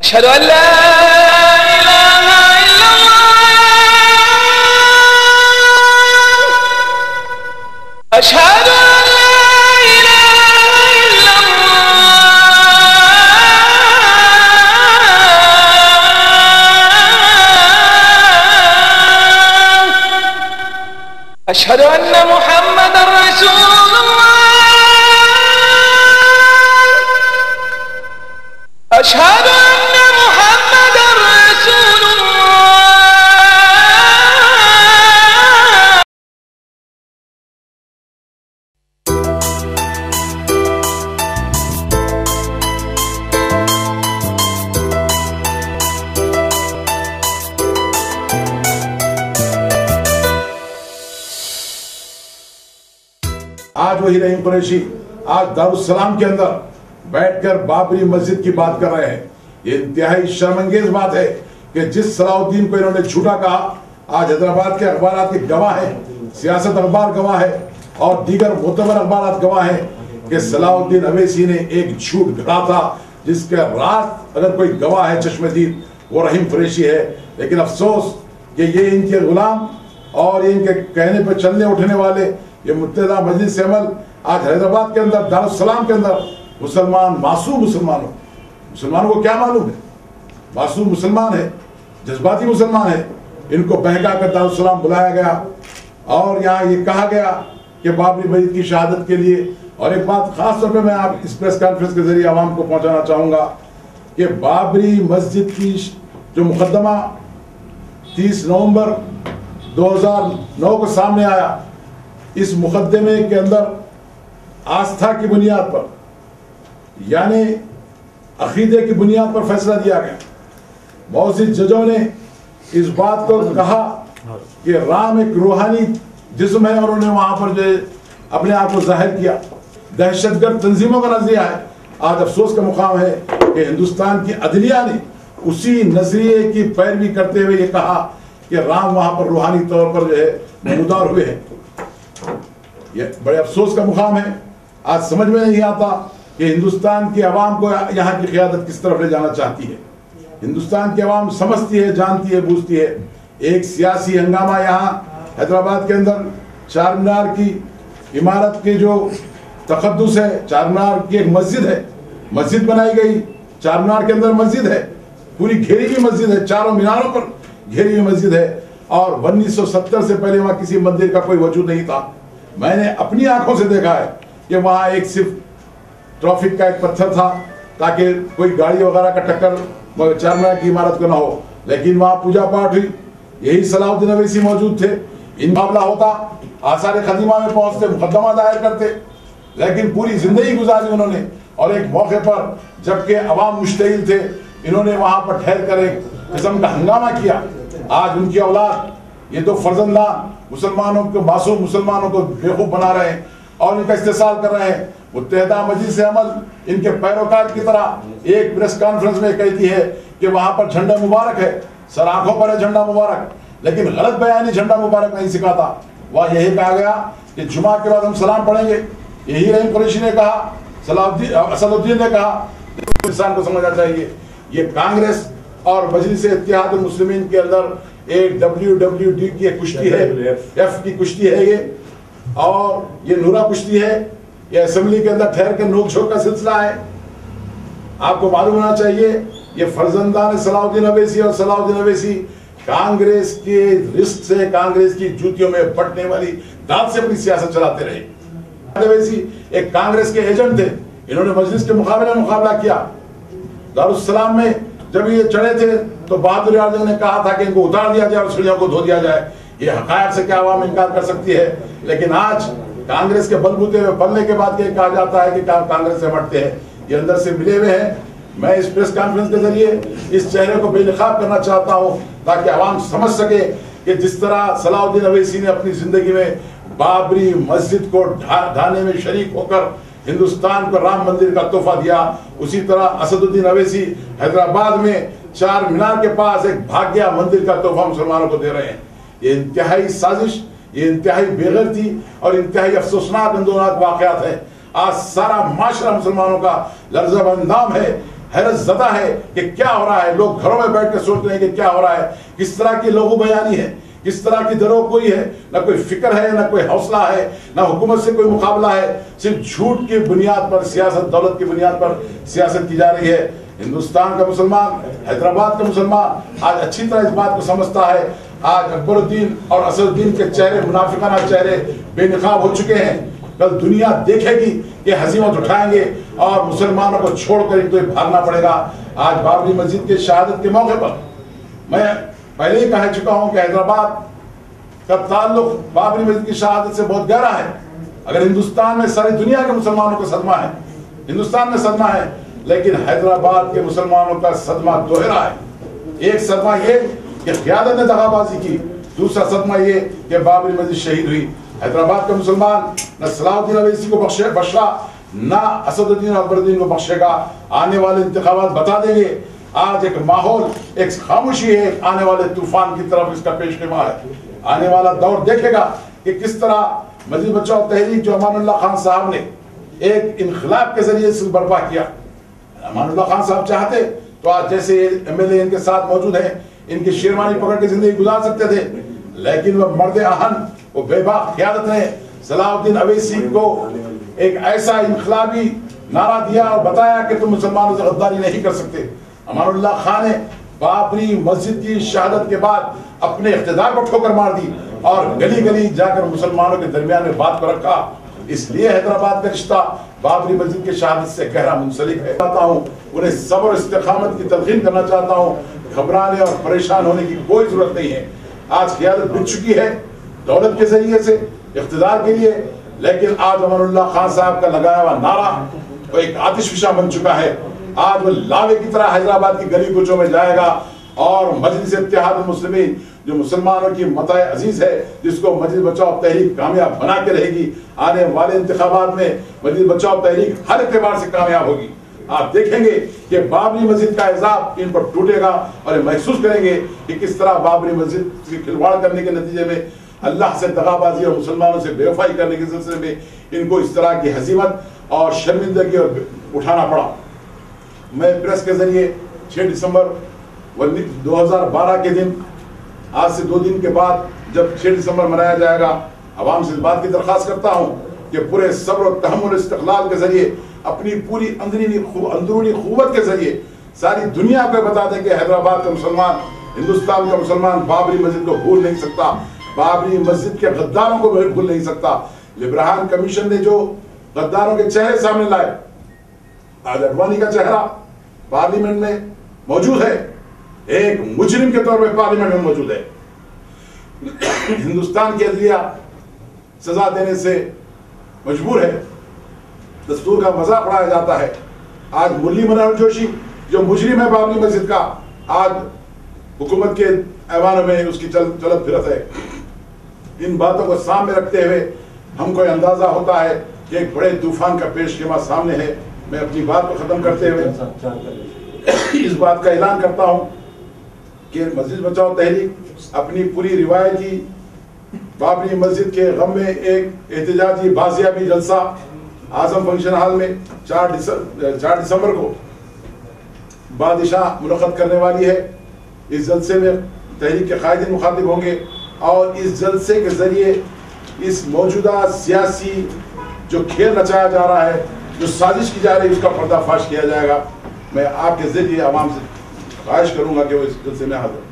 أشهد أن لا إله إلا الله أشهد أن لا إله إلا الله أشهد أن محمدا رسول الله أشهد أن محمدا رسول الله آج وہی رحیم قریشی آج دارالسلام کے اندر بیٹھ کر بابری مسجد کی بات کر رہے ہیں. یہ انتہائی شرمنگیز بات ہے کہ جس صلاح الدین کو انہوں نے جھوٹا کہا، آج حیدرآباد کے اخبارات کے گواہ ہیں، سیاست اخبار گواہ ہے اور دیگر معتبر اخبارات گواہ ہیں کہ صلاح الدین اویسی نے ایک جھوٹ گھڑا تھا جس کے راست اگر کوئی گواہ ہے چشم دید وہ رحیم قریشی ہے. لیکن افسوس کہ یہ ان کے غلام اور ان کے کہنے پہ چلنے اٹھنے والے یہ متحدہ مجلس عمل آج حیدرآباد کے اندر دارالسلام کے اندر مسلمان معصوم مسلمانوں کو کیا معلوم ہے؟ معصوم مسلمان ہے، جذباتی مسلمان ہے، ان کو بہکا کر دارالسلام بلایا گیا اور یہاں یہ کہا گیا کہ بابری مسجد کی شہادت کے لیے. اور ایک بات خاص طور پہ میں آپ اس پریس کانفرنس کے ذریعے عوام کو پہنچانا چاہوں گا کہ بابری مسجد کی جو مقدمہ 30 نومبر 2009 کو سامنے آیا، اس مقدمے کے اندر آستھا کی بنیاد پر یعنی عقیدے کی بنیاد پر فیصلہ دیا گیا. بہت سی ججوں نے اس بات کو کہا کہ رام ایک روحانی جسم ہے اور انہوں نے وہاں پر جو اپنے آپ کو ظاہر کیا. دہشت گرد تنظیموں کا نظریہ ہے. آج افسوس کا مقام ہے کہ ہندوستان کی عدلیہ نے اسی نظریے کی پیروی کرتے ہوئے یہ کہا کہ رام وہاں پر روحانی طور پر جو ہے نمودار ہوئے ہیں. یہ بڑے افسوس کا مقام ہے. آج سمجھ میں نہیں آتا کہ ہندوستان کی عوام کو یہاں کی قیادت کس طرف لے جانا چاہتی ہے. ہندوستان کی عوام سمجھتی ہے، جانتی ہے، بوجھتی ہے. ایک سیاسی ہنگامہ یہاں حیدرآباد کے اندر چار مینار کی عمارت کے جو تقدس ہے، چار مینار کی ایک مسجد ہے، مسجد بنائی گئی، چار مینار کے اندر مسجد ہے، پوری گھیری ہوئی مسجد ہے، چاروں میناروں پر گھیری ہوئی مسجد ہے. اور 1970 سے پہلے وہاں کسی مندر کا کوئی وجود نہیں تھا. میں نے اپنی آنکھوں سے دیکھا ہے کہ وہاں ایک صرف ٹرافک کا ایک پتھر تھا تاکہ کوئی گاڑی وغیرہ کا ٹکر چار مینار کی عمارت کو نہ ہو. لیکن وہاں پوجا پاٹ ہوئی، یہی صلاح الدین اویسی موجود تھے. ان معاملہ ہوتا، آثار قدیمہ میں پہنچتے، مقدمہ دائر کرتے، لیکن پوری زندگی گزاری انہوں نے. اور ایک موقع پر جبکہ عوام مشتعل تھے، انہوں نے وہاں پر ٹھہر کر ایک قسم کا ہنگامہ کیا. آج ان کی اولاد، یہ دو فرزندان مسلمانوں کو، معصوم مسلمانوں کو بیوقوف بنا رہے ہیں اور ان کا استحصال کر رہے ہیں. متحدہ مجلس عمل ان کے پیروکار کی طرح ایک پریس کانفرنس میں کہتی ہے کہ وہاں پر جھنڈا مبارک ہے، سر آنکھوں پر ہے جھنڈا مبارک، لیکن غلط بیانی جھنڈا مبارک نہیں سکھاتا. وہاں یہی کہا گیا کہ جمعہ کے بعد ہم سلام پڑھیں گے. یہی رحیم قریشی نے کہا، اسد الدین نے کہا. انسان کو سمجھنا چاہیے یہ کانگریس اور مجلس اتحاد المسلمین کے اندر ایک WWD کی ایک کشتی ہے، ایف کی کشتی ہے یہ، اور یہ نورا کشتی ہے. یہ اسمبلی کے اندر ٹھہر کے نوک جھوک کا سلسلہ ہے. آپ کو معلوم ہونا چاہیے یہ فرزندان صلاح الدین اویسی اور صلاح الدین اویسی کانگریس کے رزق سے، کانگریس کی جوتیوں میں پٹنے والی داد سے اپنی سیاست چلاتے رہے. اویسی ایک کانگریس کے ایجنٹ تھے، انہوں نے مجلس کے مقابلے میں مقابلہ کیا. دارالسلام میں جب یہ چڑھے تھے تو بہادر اعظم نے کہا تھا کہ ان کو اتار دیا جائے اور سیڑھیوں کو دھو دیا جائے. یہ حقائق سے کیا عوام انکار کر سکتی ہے؟ لیکن آج کانگریس کے بلبوتے میں پلنے کے بعد یہ کہا جاتا ہے کہ کانگریس سے ہٹتے ہیں. یہ اندر سے ملے ہوئے ہیں. میں اس پریس کانفرنس کے ذریعے اس چہرے کو بے نقاب کرنا چاہتا ہوں تاکہ عوام سمجھ سکے کہ جس طرح صلاح الدین اویسی نے اپنی زندگی میں بابری مسجد کو ڈھانے میں شریک ہو کر ہندوستان کو رام مندر کا تحفہ دیا، اسی طرح اسد الدین اویسی حیدرآباد میں چار مینار کے پاس ایک بھاگیہ مندر کا تحفہ مسلمانوں کو دے رہے ہیں۔ یہ انتہائی سازش، یہ انتہائی بے غیرتی اور انتہائی افسوسناک اندوناک واقعات ہیں۔ آج سارا معاشرہ مسلمانوں کا لرزہ اندام ہے، حیرت زدہ ہے کہ کیا ہو رہا ہے۔ لوگ گھروں میں بیٹھ کے سوچ رہے ہیں کہ کیا ہو رہا ہے، کس طرح کی لوگو بیانی ہے، کس طرح کی درو کوئی ہے، نہ کوئی فکر ہے، نہ کوئی حوصلہ ہے، نہ حکومت سے کوئی مقابلہ ہے، صرف جھوٹ کی بنیاد پر سیاست، دولت کی بنیاد پر سیاست کی جا رہی ہے۔ ہندوستان کا مسلمان، حیدرآباد کا مسلمان آج اچھی طرح اس بات کو سمجھتا ہے۔ آج اکبر الدین اور اسد الدین کے چہرے، منافقانہ چہرے بے نقاب ہو چکے ہیں۔ کل دنیا دیکھے گی کہ ہزیمت اٹھائیں گے اور مسلمانوں کو چھوڑ کر تو بھاگنا پڑے گا۔ آج بابری مسجد کی شہادت کے موقع پر میں پہلے ہی کہہ چکا ہوں کہ حیدرآباد کا تعلق بابری مسجد کی شہادت سے بہت گہرا ہے۔ اگر ہندوستان میں ساری دنیا کے مسلمانوں کو صدمہ ہے، ہندوستان میں صدمہ ہے، لیکن حیدرآباد کے مسلمانوں کا صدمہ دوہرا ہے۔ ایک صدمہ یہ کہ قیادت نے دغا بازی کی، دوسرا صدمہ یہ کہ بابری مسجد شہید ہوئی۔ حیدرآباد کا مسلمان نہ صلاح الدین اویسی کو بخشا، نہ اسد الدین اکبر الدین کو بخشے گا۔ آنے والے انتخابات بتا دیں گے۔ آج ایک ماحول، ایک خاموشی ہے، آنے والے طوفان کی طرف اس کا پیش خیمہ ہے۔ آنے والا دور دیکھے گا کہ کس طرح مسجد بچاؤ تحریک جو امان اللہ خان صاحب نے ایک انقلاب کے ذریعے سے برپا کیا، امان اللہ خان صاحب چاہتے تو آج جیسے ایم ایل اے ان کے ساتھ موجود ہیں، ان کی شیروانی پکڑ کے زندگی گزار سکتے تھے، لیکن وہ مرد اہن، وہ بے باک قیادت نے صلاح الدین اویسی کو ایک ایسا انقلابی نعرہ دیا اور بتایا کہ تم مسلمانوں سے غداری نہیں کر سکتے۔ امان اللہ خان نے بابری مسجد کی شہادت کے بعد اپنے اقتدار کو ٹھوکر مار دی اور گلی گلی جا کر مسلمانوں کے درمیان میں بات کو رکھا۔ اس لیے حیدرآباد کا رشتہ بابری مسجد کی شہادت سے گہرا منسلک ہے۔ چاہتا ہوں انہیں صبر و استقامت کی تلقین کرنا چاہتا ہوں۔ گھبرانے اور پریشان ہونے کی کوئی ضرورت نہیں ہے۔ آج قیادت بن چکی ہے دولت کے ذریعے سے، اقتدار کے لیے، لیکن آج امان اللہ خان صاحب کا لگایا ہوا نعرہ وہ ایک آتش فشاں بن چکا ہے۔ آج وہ لاوے کی طرح حیدرآباد کی گلی کوچوں میں جائے گا اور مجلس اتحاد المسلمین جو مسلمانوں کی متاع عزیز ہے، جس کو مجلس بچاؤ تحریک کامیاب بنا کے رہے گی، آنے والے انتخابات میں مجلس بچاؤ تحریک ہر اعتبار سے کامیاب ہوگی۔ آپ دیکھیں گے کہ بابری مسجد کا عذاب ان پر ٹوٹے گا اور یہ محسوس کریں گے کہ کس طرح بابری مسجد سے کھلواڑ کرنے کے نتیجے میں اللہ سے دغا بازی اور مسلمانوں سے بے وفائی کرنے کے سلسلے میں ان کو اس طرح کی ہزیمت اور شرمندگی اٹھانا پڑا۔ میں پریس کے ذریعے 6 دسمبر 2012 کے دن، آج سے 2 دن کے بعد جب 6 دسمبر منایا جائے گا، عوام سے اس بات کی درخواست کرتا ہوں کہ پورے صبر و تحمل استقلال کے ذریعے، اپنی پوری اندرونی قوت کے ذریعے ساری دنیا کو بتا دیں کہ حیدرآباد کا مسلمان، ہندوستان کا مسلمان بابری مسجد کو بھول نہیں سکتا، بابری مسجد کے غداروں کو بھول نہیں سکتا۔ لبرہان کمیشن نے جو غداروں کے چہرے سامنے لائے، آج اڈوانی کا چہرہ پارلیمنٹ میں موجود ہے، ایک مجرم کے طور پہ پارلیمنٹ میں موجود ہے۔ ہندوستان کی عدلیہ سزا دینے سے مجبور ہے، دستور کا مذاق اڑایا جاتا ہے۔ آج مرلی منوہر جوشی جو مجرم ہے بابری مسجد کا، آج حکومت کے ایوانوں میں اس کی چلت پھرت ہے۔ ان باتوں کو سامنے رکھتے ہوئے ہم کو اندازہ ہوتا ہے کہ ایک بڑے طوفان کا پیش خیمہ سامنے ہے۔ میں اپنی بات کو ختم کرتے ہوئے اس بات کا اعلان کرتا ہوں کہ مسجد بچاؤ تحریک اپنی پوری روایتی بابری مسجد کے غم میں ایک احتجاجی بازیابی جلسہ اعظم فنکشن ہال میں 4 دسمبر کو بادشاہ منعقد کرنے والی ہے۔ اس جلسے میں تحریک کے قائدین مخاطب ہوں گے اور اس جلسے کے ذریعے اس موجودہ سیاسی جو کھیل رچایا جا رہا ہے، جو سازش کی جا رہی ہے، اس کا پردہ فاش کیا جائے گا۔ میں آپ کے ذریعے عوام سے خواہش کروں گا کہ وہ اس جلسے میں حاضر